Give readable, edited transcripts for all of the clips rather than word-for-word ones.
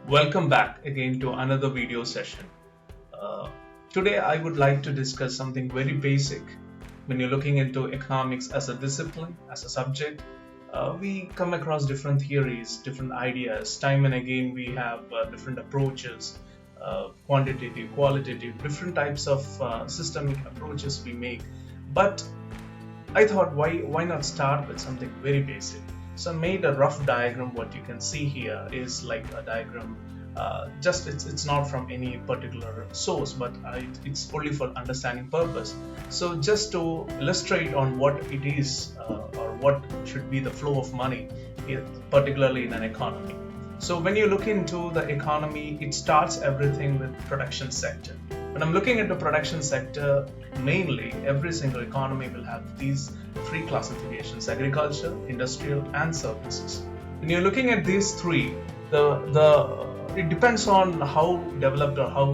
Welcome back again to another video session. Uh, Today I would like to discuss something very basic. When you're looking into economics as a discipline, as a subject, we come across different theories, different ideas. Time and again we have different approaches, quantitative, qualitative, different types of systemic approaches we make. But I thought why not start with something very basic. So I made a rough diagram. What you can see here is like a diagram. Just it's not from any particular source, but it's only for understanding purpose. So just to illustrate on what it is or what should be the flow of money, particularly in an economy. So when you look into the economy, it starts everything with production sector. When I'm looking at the production sector, mainly every single economy will have these three classifications: agriculture, industrial, and services. When you're looking at these three, the it depends on how developed or how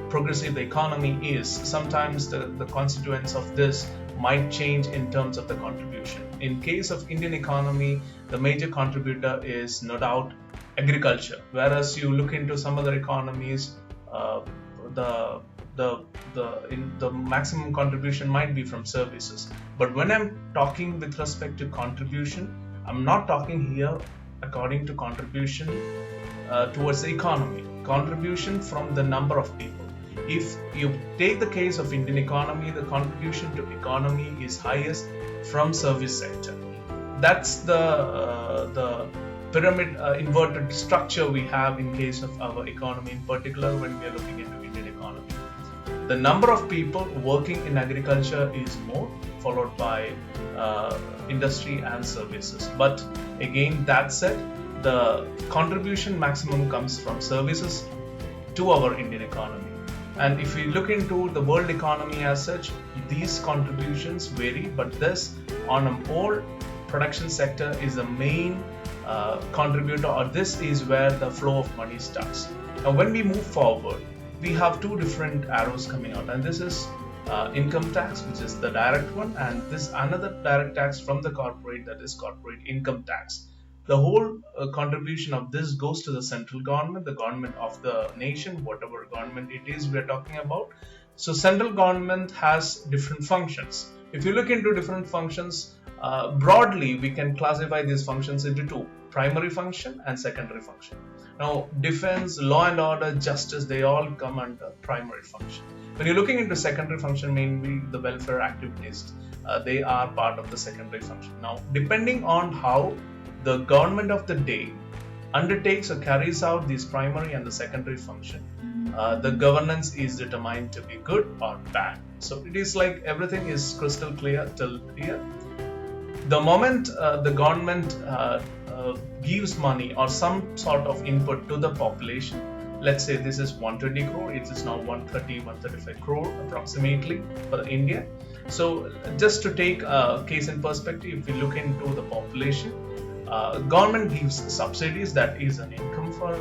progressive the economy is. Sometimes the constituents of this might change in terms of the contribution. In case of Indian economy, the major contributor is no doubt agriculture, whereas you look into some other economies, the the maximum contribution might be from services. But when I'm talking with respect to contribution, I'm not talking here according to contribution towards the economy. Contribution from the number of people. If you take the case of Indian economy, the contribution to economy is highest from service sector. That's the pyramid inverted structure we have in case of our economy, in particular when we are looking into Indian economy. The number of people working in agriculture is more, followed by industry and services. But again, that said, the contribution maximum comes from services to our Indian economy. And if we look into the world economy as such, these contributions vary, but this on a whole production sector is the main contributor, or this is where the flow of money starts. Now when we move forward, we have two different arrows coming out, and this is income tax, which is the direct one, and this another direct tax from the corporate, that is corporate income tax. The whole contribution of this goes to the central government, the government of the nation, whatever government it is we're talking about. So central government has different functions. If you look into different functions, broadly we can classify these functions into two: primary function and secondary function. Now defense, law and order, justice, they all come under primary function. When you're looking into secondary function, mainly the welfare activities, they are part of the secondary function. Now depending on how the government of the day undertakes or carries out these primary and the secondary function, the governance is determined to be good or bad. So it is like everything is crystal clear till here. The moment the government gives money or some sort of input to the population, let's say this is 120 crore, it is now 130, 135 crore approximately for India. So just to take a case in perspective, if we look into the population, government gives subsidies, that is an income for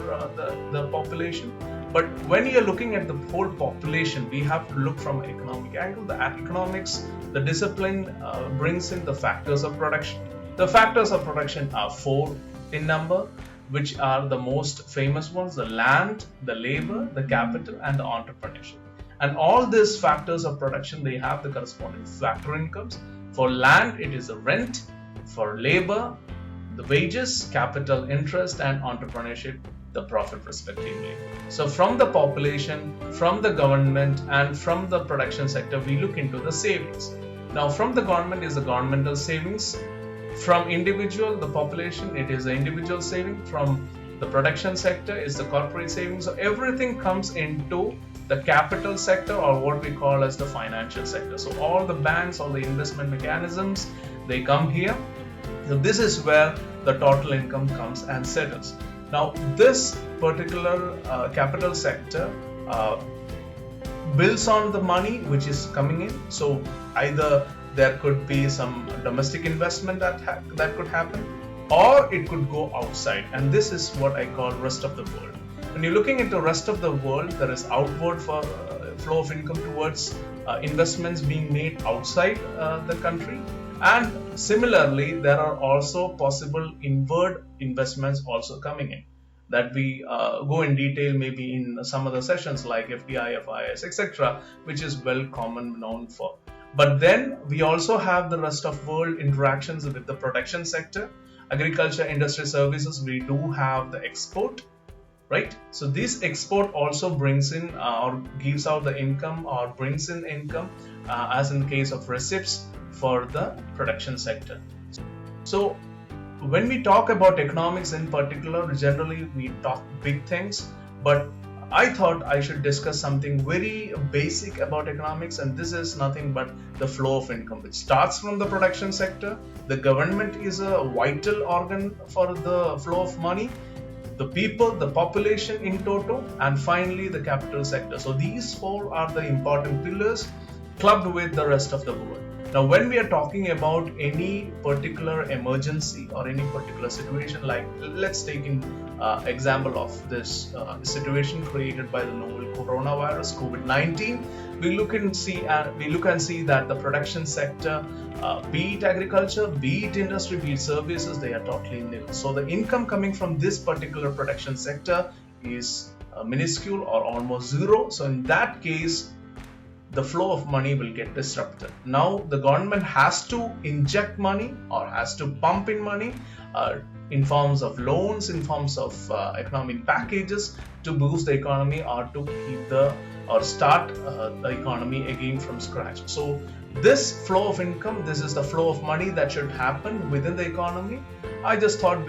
the population. But when you're looking at the whole population, we have to look from an economic angle. The economics, the discipline brings in the factors of production. The factors of production are four in number, which are the most famous ones: the land, the labor, the capital, and the entrepreneurship. And all these factors of production, they have the corresponding factor incomes. For land, it is the rent; for labor, the wages; capital, interest; and entrepreneurship, the profit respectively. So from the population, from the government, and from the production sector, we look into the savings. Now from the government is the governmental savings. From individual, the population, it is the individual saving. From the production sector is the corporate savings. So everything comes into the capital sector, or what we call as the financial sector. So all the banks, all the investment mechanisms, they come here. So this is where the total income comes and settles. Now this particular capital sector builds on the money which is coming in. So either there could be some domestic investment that could happen, or it could go outside, and this is what I call rest of the world. When you're looking into rest of the world, there is outward for flow of income towards investments being made outside the country, and similarly there are also possible inward investments also coming in. that we go in detail maybe in some other sessions like FDI, FIS, etc., which is well common known for. But then we also have the rest of world interactions with the production sector, agriculture, industry, services. We do have the export, right? So this export also brings in or gives out the income or brings in income, as in case of receipts for the production sector. So when we talk about economics in particular, generally we talk big things, but I thought I should discuss something very basic about economics, and this is nothing but the flow of income, which starts from the production sector. The government is a vital organ for the flow of money, the people, the population in total, and finally the capital sector. So these four are the important pillars clubbed with the rest of the world. Now, when we are talking about any particular emergency or any particular situation, like let's take an example of this situation created by the novel coronavirus, COVID-19, we look and see that the production sector, be it agriculture, be it industry, be it services, they are totally nil. So the income coming from this particular production sector is minuscule or almost zero. So in that case, the flow of money will get disrupted. Now the government has to inject money or has to pump in money in forms of loans, in forms of economic packages to boost the economy or to keep or start the economy again from scratch. So this flow of income, this is the flow of money that should happen within the economy. I just thought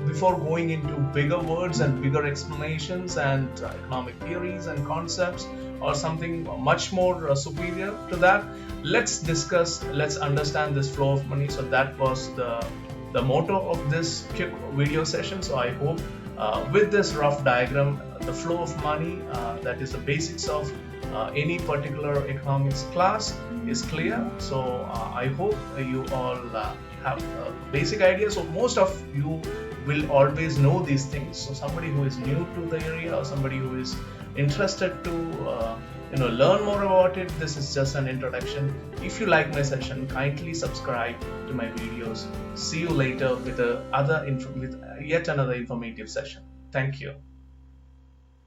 before going into bigger words and bigger explanations and economic theories and concepts or something much more superior to that, let's understand this flow of money. So that was the motto of this quick video session. So I hope with this rough diagram, the flow of money, that is the basics of any particular economics class, is clear. So I hope you all have a basic idea. So most of you will always know these things. So somebody who is new to the area or somebody who is interested to learn more about it, this is just an introduction. If you like my session, kindly subscribe to my videos. See you later with yet another informative session. Thank you.